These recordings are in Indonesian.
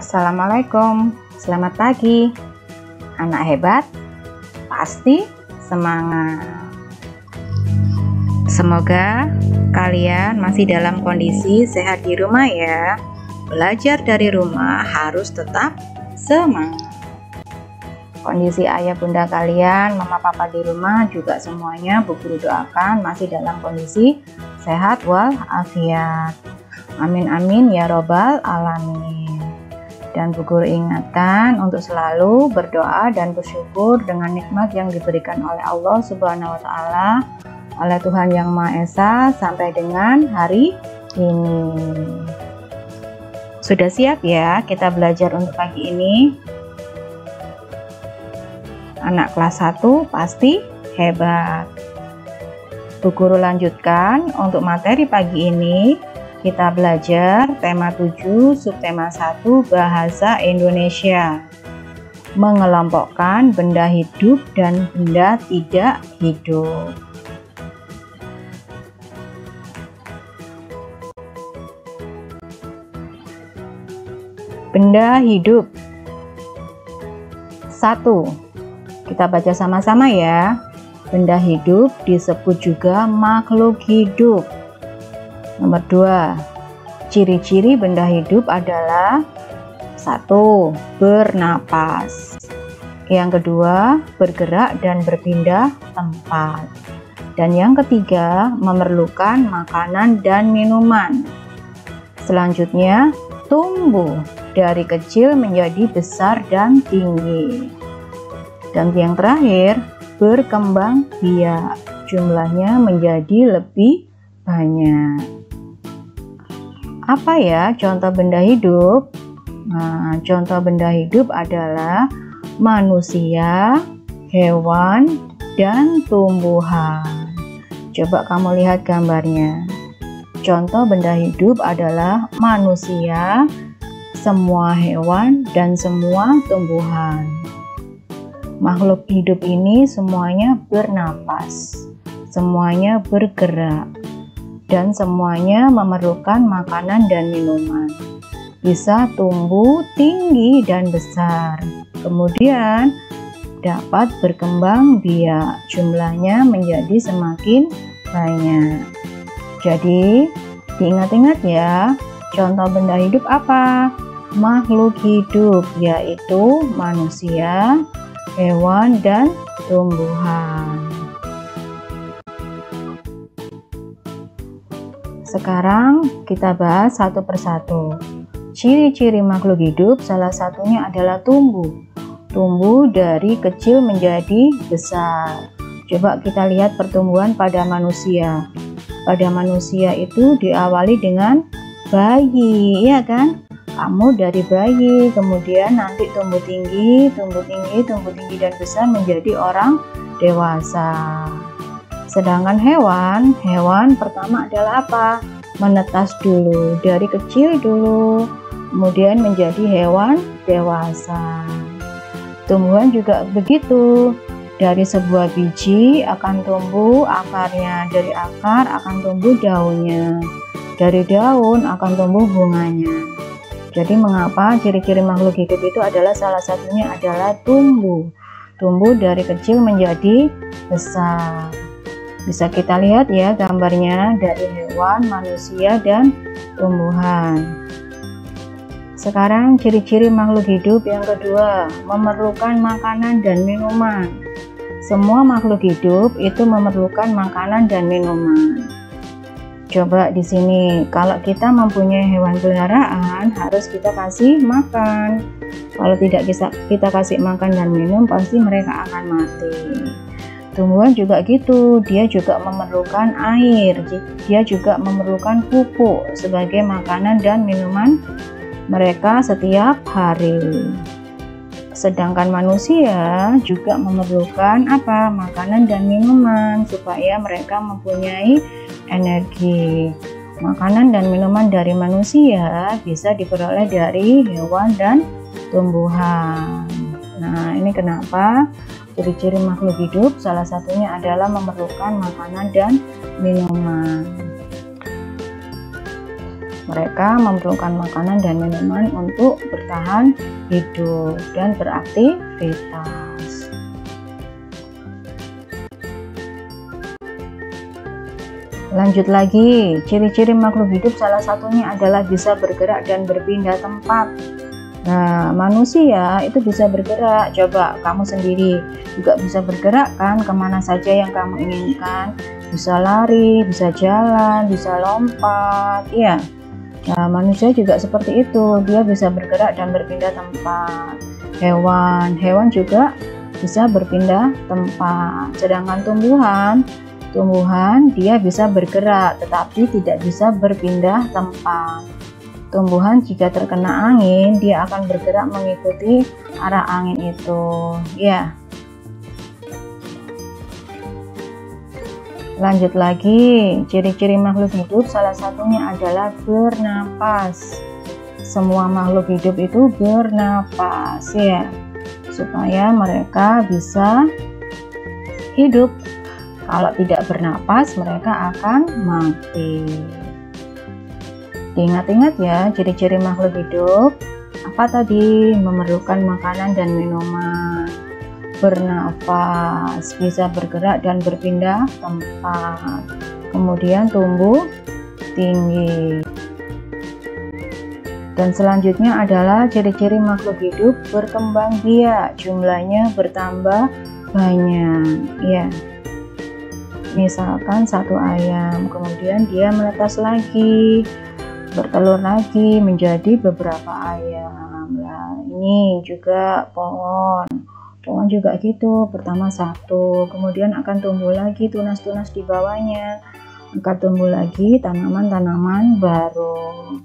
Assalamualaikum, selamat pagi. Anak hebat, pasti semangat. Semoga kalian masih dalam kondisi sehat di rumah ya. Belajar dari rumah harus tetap semangat. Kondisi ayah bunda kalian, mama papa di rumah juga semuanya Bu Guru doakan masih dalam kondisi sehat walafiat. Amin amin ya robbal alamin. Dan Bu Guru ingatkan untuk selalu berdoa dan bersyukur dengan nikmat yang diberikan oleh Allah Subhanahu wa Ta'ala, oleh Tuhan Yang Maha Esa sampai dengan hari ini. Sudah siap ya kita belajar untuk pagi ini? Anak kelas 1 pasti hebat. Bu Guru lanjutkan untuk materi pagi ini. Kita belajar tema 7 subtema 1 bahasa Indonesia. Mengelompokkan benda hidup dan benda tidak hidup. Benda hidup. 1. Kita baca sama-sama ya. Benda hidup disebut juga makhluk hidup. Nomor 2, ciri-ciri benda hidup adalah 1. Bernapas. Yang kedua, bergerak dan berpindah tempat. Dan yang ketiga, memerlukan makanan dan minuman. Selanjutnya, tumbuh dari kecil menjadi besar dan tinggi. Dan yang terakhir, berkembang biak. Jumlahnya menjadi lebih banyak. Apa ya contoh benda hidup? Nah, contoh benda hidup adalah manusia, hewan, dan tumbuhan. Coba kamu lihat gambarnya. Contoh benda hidup adalah manusia, semua hewan, dan semua tumbuhan. Makhluk hidup ini semuanya bernapas, semuanya bergerak, dan semuanya memerlukan makanan dan minuman. Bisa tumbuh tinggi dan besar. Kemudian dapat berkembang biak. Jumlahnya menjadi semakin banyak. Jadi diingat-ingat ya, contoh benda hidup apa? Makhluk hidup, yaitu manusia, hewan, dan tumbuhan. Sekarang kita bahas satu persatu. Ciri-ciri makhluk hidup salah satunya adalah tumbuh. Tumbuh dari kecil menjadi besar. Coba kita lihat pertumbuhan pada manusia. Pada manusia itu diawali dengan bayi, ya kan? Kamu dari bayi, kemudian nanti tumbuh tinggi dan besar menjadi orang dewasa. Sedangkan hewan pertama adalah apa? Menetas dulu, dari kecil dulu, kemudian menjadi hewan dewasa. Tumbuhan juga begitu, dari sebuah biji akan tumbuh akarnya, dari akar akan tumbuh daunnya, dari daun akan tumbuh bunganya. Jadi mengapa ciri-ciri makhluk hidup itu adalah salah satunya adalah tumbuh dari kecil menjadi besar. Bisa kita lihat ya gambarnya dari hewan, manusia, dan tumbuhan. Sekarang ciri-ciri makhluk hidup yang kedua, memerlukan makanan dan minuman. Semua makhluk hidup itu memerlukan makanan dan minuman. Coba di sini, kalau kita mempunyai hewan peliharaan, harus kita kasih makan. Kalau tidak bisa kita kasih makan dan minum, pasti mereka akan mati. Tumbuhan juga gitu, dia juga memerlukan air, dia juga memerlukan pupuk sebagai makanan dan minuman mereka setiap hari. Sedangkan manusia juga memerlukan apa? Makanan dan minuman supaya mereka mempunyai energi. Makanan dan minuman dari manusia bisa diperoleh dari hewan dan tumbuhan. Nah, ini kenapa ciri-ciri makhluk hidup salah satunya adalah memerlukan makanan dan minuman. Mereka memerlukan makanan dan minuman untuk bertahan hidup dan beraktivitas. Lanjut lagi, ciri-ciri makhluk hidup salah satunya adalah bisa bergerak dan berpindah tempat. Nah, manusia itu bisa bergerak. Coba kamu sendiri juga bisa bergerak kan, kemana saja yang kamu inginkan. Bisa lari, bisa jalan, bisa lompat, ya. Nah, manusia juga seperti itu, dia bisa bergerak dan berpindah tempat. Hewan juga bisa berpindah tempat. Sedangkan tumbuhan dia bisa bergerak tetapi tidak bisa berpindah tempat. Tumbuhan jika terkena angin, dia akan bergerak mengikuti arah angin itu, ya. Lanjut lagi, ciri-ciri makhluk hidup salah satunya adalah bernapas. Semua makhluk hidup itu bernapas, ya, supaya mereka bisa hidup. Kalau tidak bernapas, mereka akan mati. Diingat-ingat ya, ciri-ciri makhluk hidup. Apa tadi? Memerlukan makanan dan minuman, bernafas, bisa bergerak dan berpindah tempat, kemudian tumbuh tinggi. Dan selanjutnya adalah ciri-ciri makhluk hidup berkembang biak, jumlahnya bertambah banyak, ya. Misalkan satu ayam, kemudian dia menetas lagi, bertelur lagi menjadi beberapa ayam. Nah, ini juga pohon juga gitu, pertama satu, kemudian akan tumbuh lagi tunas-tunas di bawahnya, akan tumbuh lagi tanaman-tanaman baru.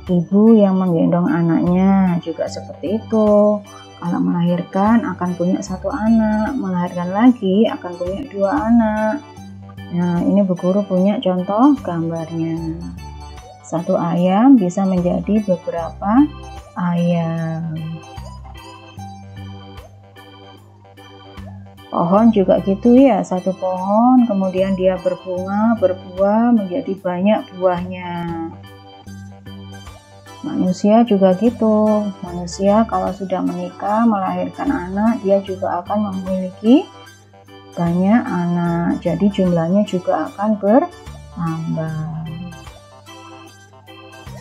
Ibu yang menggendong anaknya juga seperti itu. Kalau melahirkan akan punya satu anak, melahirkan lagi akan punya 2 anak. Nah, ini Bu Guru punya contoh gambarnya. Satu ayam bisa menjadi beberapa ayam. Pohon juga gitu ya, satu pohon kemudian dia berbunga, berbuah menjadi banyak buahnya. Manusia juga gitu. Manusia kalau sudah menikah, melahirkan anak, dia juga akan memiliki banyak anak, jadi jumlahnya juga akan bertambah.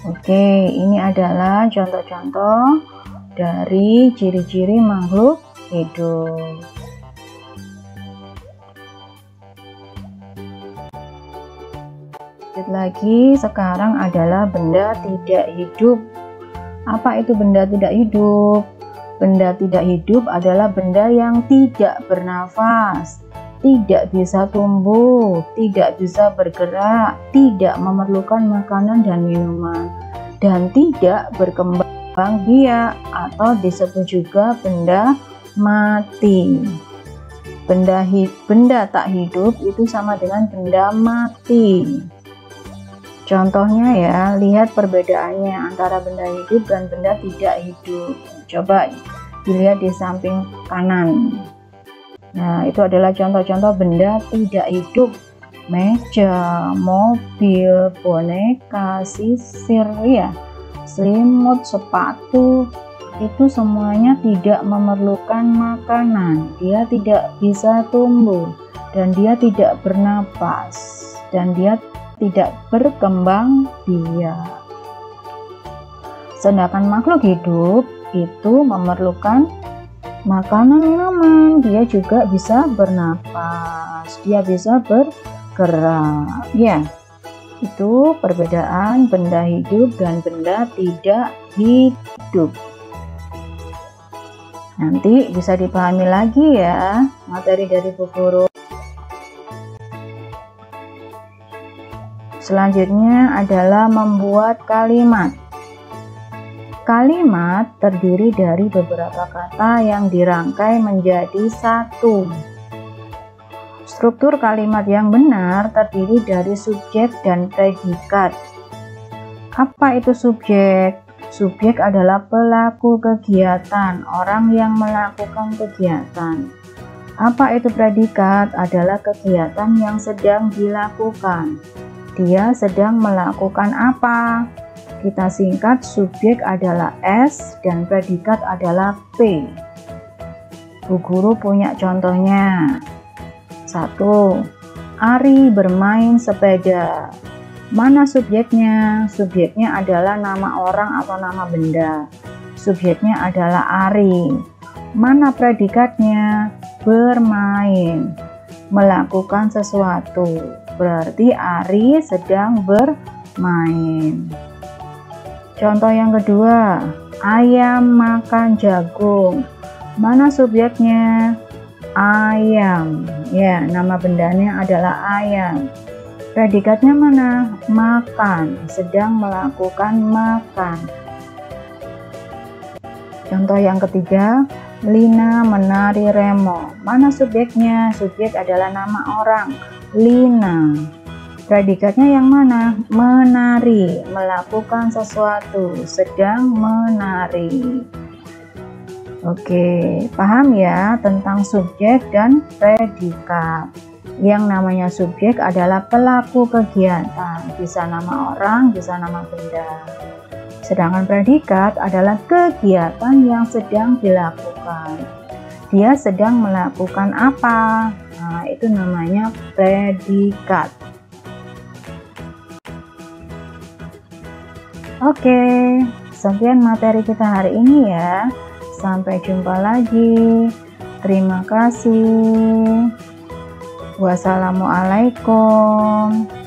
Oke, ini adalah contoh-contoh dari ciri-ciri makhluk hidup. Lanjut lagi, sekarang adalah benda tidak hidup. Apa itu benda tidak hidup? Benda tidak hidup adalah benda yang tidak bernafas, tidak bisa tumbuh, tidak bisa bergerak, tidak memerlukan makanan dan minuman, dan tidak berkembang biak atau disebut juga benda mati. Benda tak hidup itu sama dengan benda mati. Contohnya ya, lihat perbedaannya antara benda hidup dan benda tidak hidup. Coba dilihat di samping kanan. Nah, itu adalah contoh-contoh benda tidak hidup. Meja, mobil, boneka, sisir, ya, selimut, sepatu, itu semuanya tidak memerlukan makanan. Dia tidak bisa tumbuh, dan dia tidak bernapas, dan dia tidak berkembang biak. Sedangkan makhluk hidup itu memerlukan makanan, minuman, dia juga bisa bernapas, dia bisa bergerak, ya. Itu perbedaan benda hidup dan benda tidak hidup. Nanti bisa dipahami lagi ya materi dari Bu Guru. Selanjutnya adalah membuat kalimat. Kalimat terdiri dari beberapa kata yang dirangkai menjadi satu. Struktur kalimat yang benar terdiri dari subjek dan predikat. Apa itu subjek? Subjek adalah pelaku kegiatan, orang yang melakukan kegiatan. Apa itu predikat? Adalah kegiatan yang sedang dilakukan. Dia sedang melakukan apa? Kita singkat, subjek adalah S dan predikat adalah P. Bu Guru punya contohnya. 1. Ari bermain sepeda. Mana subjeknya? Subjeknya adalah nama orang atau nama benda. Subjeknya adalah Ari. Mana predikatnya? Bermain. Melakukan sesuatu. Berarti Ari sedang bermain. Contoh yang kedua, ayam makan jagung. Mana subjeknya? Ayam. Ya, nama bendanya adalah ayam. Predikatnya mana? Makan. Sedang melakukan makan. Contoh yang ketiga, Lina menari remo. Mana subjeknya? Subjek adalah nama orang, Lina. Predikatnya yang mana? Menari, melakukan sesuatu, sedang menari. Oke, paham ya tentang subjek dan predikat. Yang namanya subjek adalah pelaku kegiatan, bisa nama orang, bisa nama benda. Sedangkan predikat adalah kegiatan yang sedang dilakukan. Dia sedang melakukan apa? Nah, itu namanya predikat. Oke, sekian materi kita hari ini ya. Sampai jumpa lagi. Terima kasih. Wassalamualaikum.